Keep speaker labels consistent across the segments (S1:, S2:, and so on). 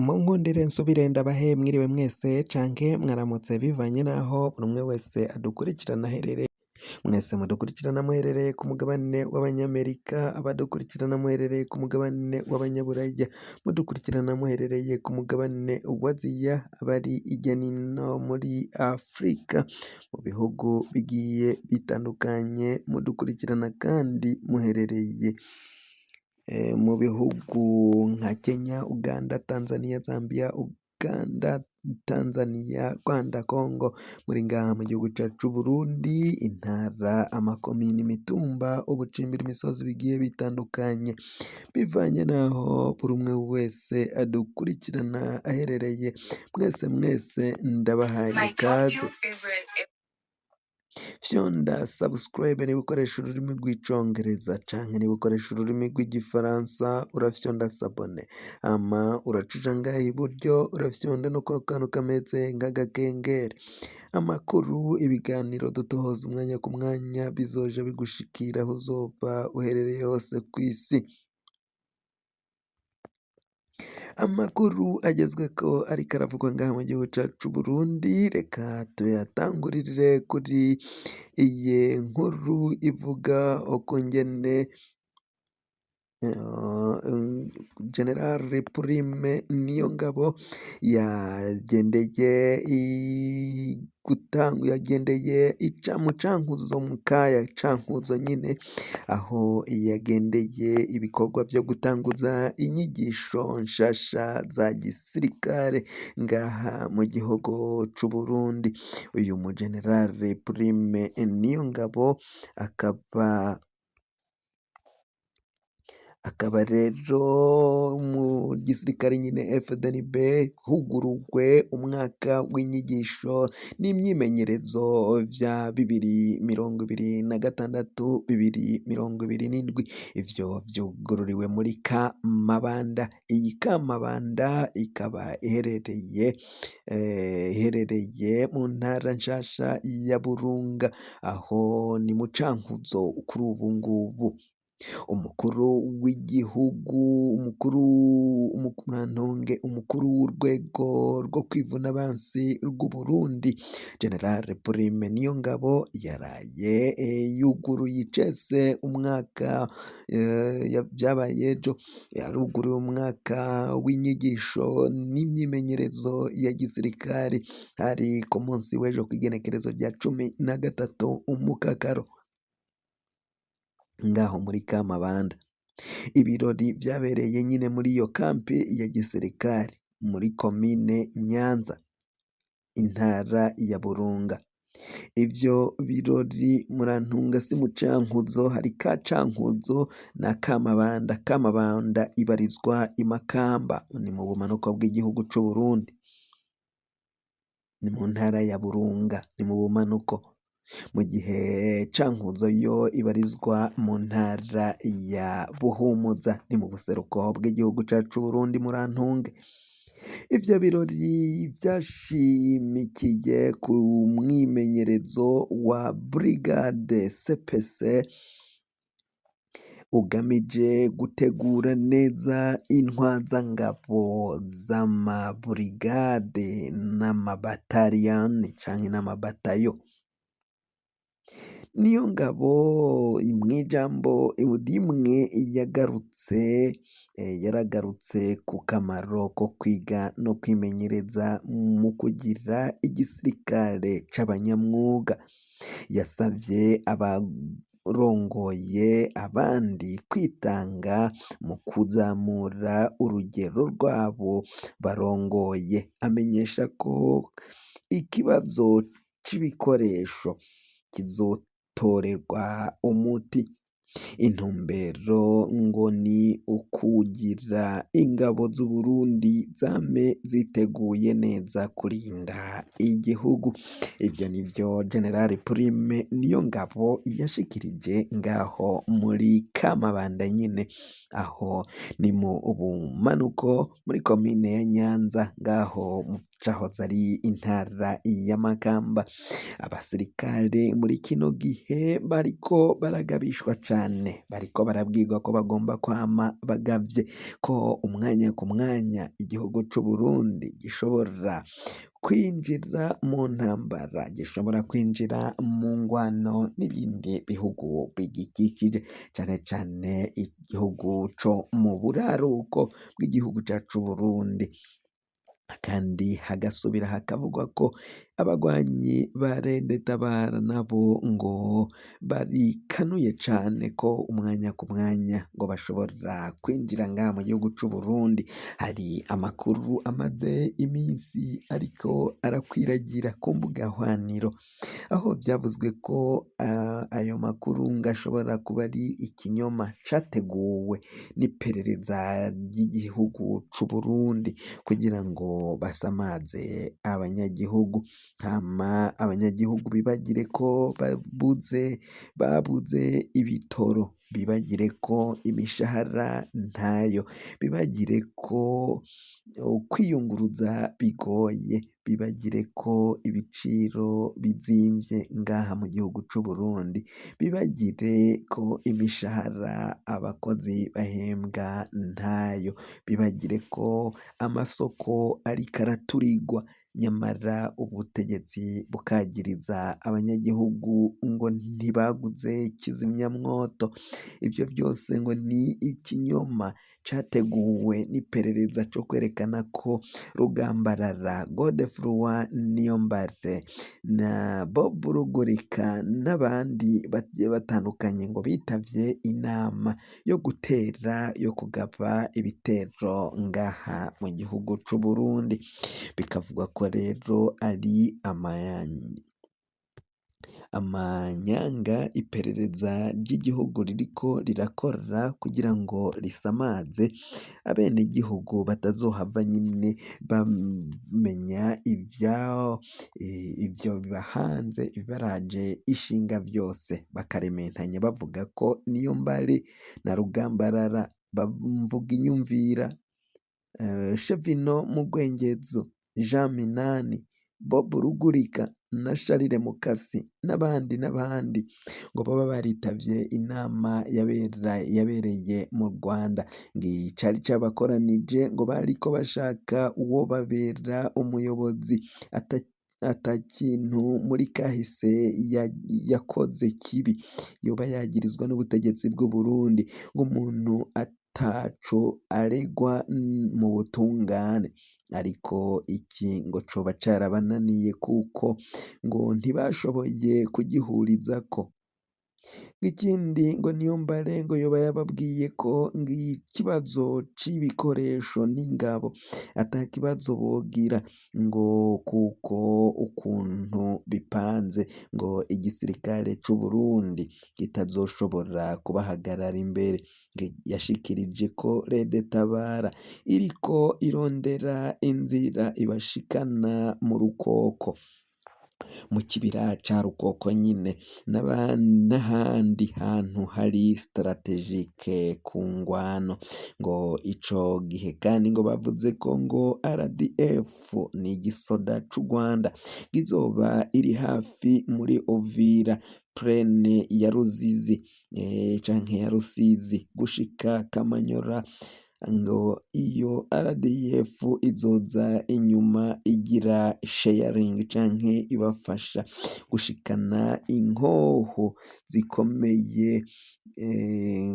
S1: Munkundire nsubire ndabahe mwiriwe mwese canke mwaramutse bivanye naho buri umwe wese adukurikirana aherereye. Mwese mudukurikirana muherereye ku mugabane w'Abanyamerika, abadukurikirana muherereye ku mugabane w'Abanyaburaya, mudukurikirana muherereye ku mugabane wa Aziya, abari hirya n'ino muri Afurika, mu bihugu bigiye bitandukanye, mudukurikirana kandi muherereye mu bihugu nka Kenya, Uganda, Tanzania, Zambia, Uganda, Tanzania, Rwanda, Congo, muri ngaha mu gihugu cacu Burundi, intara, amakomine, imitumba, ubucimbiri, imisozi bigiye bitandukanye, bivanye naho buri umwe wese adukurikirana aherereye. Mwese ndabahaye ikaze. Fyonda subscribe niba ukoresha ururimi rw'icongereza canke niba ukoresha ururimi rw'igifaransa urafyonda sabone, hama uracuja ngaha iburyo urafyonda no kwa kantu kameze nk'agakengeri. Amakuru, ibiganiro dutohoza umwanya ku mwanya bizoja bigushikira aho uzoba uherereye hose kw'isi. Amakuru agezweko ariko aravugwa ngaha mu gihugu cacu Burundi, reka tuyatangurire kuri iyi nkuru ivuga ukungene General Prime Niyongabo yagendeye mu cankuzo, mu kaya cankuzo nyine, aho yagendeye ibikorwa vyo gutanguza inyigisho nshasha za gisirikare ngaha mu gihugu c'Uburundi. Uyu mu General Prime Niyongabo akaba rero mu gisirikare nyine FDNB huguruwe umwaka w'inyigisho n'imyimenyerezo vya 2026-2027. Ivyo vyugururiwe muri Kamabanda. Iyi Kamabanda ikaba iherereye mu ntara nshasha ya Burunga, aho ni mu cankuzo kuri ubu ngubu. Umukuru w'igihugu, umukuru w'urwego rwo kwivuna abansi rw'Uburundi, General Prime Niyongabo yaraye yuguruye icese umwaka, vyabaye ejo, yaruguruye umwaka w'inyigisho n'imyimenyerezo ya gisirikari, hari ku munsi w'ejo kw'igenekerezo rya 13 Umukakaro ngaho muri Kamabanda. Ibirori vyabereye nyine muri iyo kampi ya gisirikari muri komine Nyanza, intara ya Burunga. Ivyo birori murantunga si mu cankuzo, hari ka cankuzo na Kamabanda. Kamabanda ibarizwa i Makamba, ni mu bumanuko bw'igihugu c'Uburundi, ni mu ntara ya Burunga, ni mu bumanuko, mu gihe cankuzo yo ibarizwa mu ntara ya Buhumuza, ni mu buseruko bw'igihugu cacu Burundi, murantunge. Ivyo birori vyashimikiye ku mwimenyerezo wa Brigade CPC ugamije gutegura neza intwazangabo z'amaburigade n'amabataliyani canke n'amabatayo. Niyongabo mw'ijambo rimwe yaragarutse ku kamaro ko kwiga no kwimenyereza mu kugira igisirikare c'abanyamwuga. Yasavye abarongoye abandi kwitanga mu kuzamura urugero rwabo barongoye, amenyesha ko ikibazo c'ibikoresho kizotorerwa umuti. Intumbero ngo ni ukugira ingabo z'Uburundi zame ziteguye neza kurinda igihugu. Ivyo nivyo General Prime Niyongabo yashikirije ngaho muri Kamabanda nyine, aho ni mu bumanuko muri komine ya Nyanza, ngaho mu cahoze ari intara ya Makamba. Abasirikare muri kino gihe bariko baragabishwa cane cane bariko barabwirwa ko bagomba kwama bagavye, ko umwanya ku mwanya igihugu c'Uburundi gishobora kwinjira mu ntambara, gishobora kwinjira mu ngwano n'ibindi bihugu bigikikije, cane cane igihugu co mu buraruko bw'igihugu cacu Burundi, kandi hagasubira hakavugwa ko abagwanyi ba Tabara nabo ngo barikanuye cane ko umwanya ku mwanya ngo bashobora kwinjira ngaha mu gihugu c'Uburundi. Hari amakuru amaze iminsi ariko arakwiragira ku mbuga hwaniro, aho vyavuzwe ko ayo makuru ngo ashobora kuba ari ikinyoma categuwe n'iperereza ry'igihugu c'Uburundi kugira ngo basamaze abanyagihugu, hama abanyagihugu bibagire ko babuze ibitoro, bibagire ko imishahara ntayo, bibagire ko kwiyunguruza bigoye, bibagire ko ibiciro bizimvye ngaha mu gihugu c'Uburundi, bibagire ko imishahara abakozi bahembwa ntayo, bibagire ko amasoko ariko araturirwa, nyamara ubutegetsi bukagiriza abanyagihugu ngo ntibaguze kizimyamwoto. Ivyo vyose ngo ni ikinyoma categuwe n'iperereza co kwerekana ko Rugambarara, Godefroid Niyombare na Bob Rugurika n'abandi bagiye batandukanye ngo bitavye inama yo kugaba ibitero ngaha mu gihugu c'Uburundi, bikavugwa ko rero ari amanyanga iperereza ry'igihugu ririko rirakora kugira ngo risamaze abenegihugu batazohava nyene bamenya ivyo bibahanze, ibibaraje ishinga vyose, bakarementanya bavuga ko Niyombare na Rugambarara, Mvuginyumvira, Shevino Mugwengezo, Jean Minani, Bob Rugurika na Charles Mukasi n'abandi ngo baba baritavye inama yabereye mu Rwanda, ngo icari cabakoranije ngo bariko bashaka uwo babera umuyobozi ata kintu muri kahise yakoze kibi yoba yagirizwa n'ubutegetsi bw'u Burundi, ngo umuntu ataco aregwa mu butungane, ariko iki ngo coba carabananiye kuko ngo ntibashoboye kugihurizako. Ikindi ngo Niyombare ngo yoba yababwiye ko ngo ikibazo c'ibikoresho n'ingabo ata kibazo bogira, ngo kuko ukuntu bipanze ngo igisirikare c'Uburundi kitazoshobora kubahagarara imbere, yashikirije ko Tabara iriko irondera inzira ibashikana mu Rukoko, mu kibira ca Rukoko nyine n'ahandi hantu hari strategique ku ngwano, ngo ico gihe kandi ngo bavuze ko ngo RDF ni igisoda c'u Rwanda gizoba iri hafi muri Uvira plaine ya Ruzizi canke ya Rusizi gushika Kamanyora, ngo iyo RDF izoza inyuma igira sharing canke ibafasha gushikana inkoho zikomeye,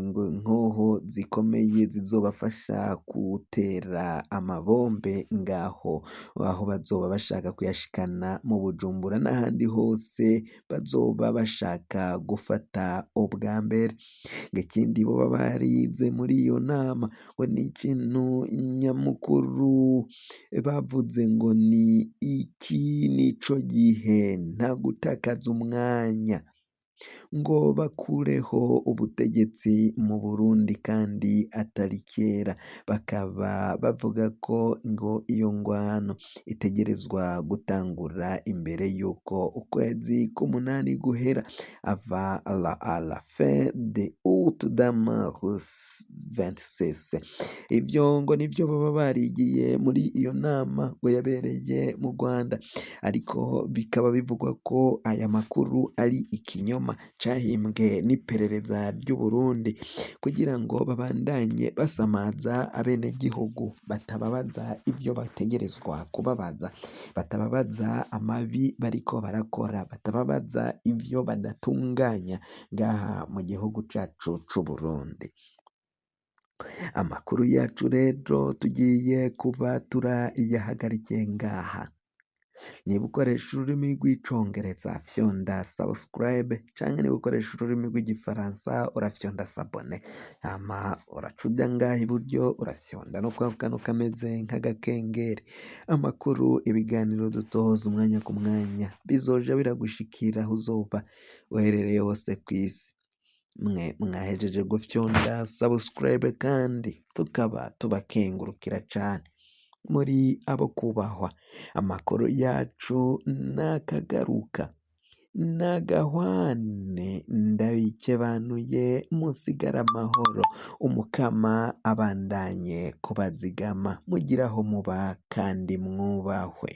S1: ngo inkoho zikomeye zizobafasha gutera amabombe ngaho aho bazoba bashaka kuyashikana mu Bujumbura n'ahandi hose bazoba bashaka gufata ubwa mbere. Ikindi boba barize muri iyo nama ngo ni ikintu nyamukuru bavuze ngo ni iki nico gihe nta gutakaza umwanya ngo bakureho ubutegetsi mu Burundi kandi atari kera, bakaba bavuga ko ngo iyo ngwano itegerezwa gutangura imbere yuko ukwezi k'umunani guhera ava à la fin de août 2026. Ivyo ngo nivyo baba barigiye muri iyo nama ngo yabereye mu Rwanda, ariko bikaba bivugwa ko aya makuru ari ikinyoma Rukokoma cahimbwe n'iperereza ry'u Burundi kugira ngo babandanye basamaza abenegihugu batababaza ivyo bategerezwa kubabaza, batababaza amabi bariko barakora, batababaza ivyo badatunganya ngaha mu gihugu cacu c'Uburundi. Amakuru yacu rero tugiye kuba turayahagarikiye ngaha. Niba ukoresha ururimi rw'icongereza fyonda subscribe canke niba ukoresha ururimi rw'igifaransa urafyonda s'abone, hama uraca uja ngaha iburyo urafyonda no kwa kantu kameze nk'agakengeri. Amakuru, ibiganiro dutoza umwanya ku mwanya bizoja biragushikira aho uzoba uherereye hose kw'isi. Mwe mwahejeje gufyonda subscribe kandi tukaba tubakengurukira cane, muri abo kubahwa. Amakuru yacu nakagaruka, nagahwane, ndabikebanuye, musigare amahoro, umukama abandanye kubazigama, mugire aho muba kandi mwubahwe.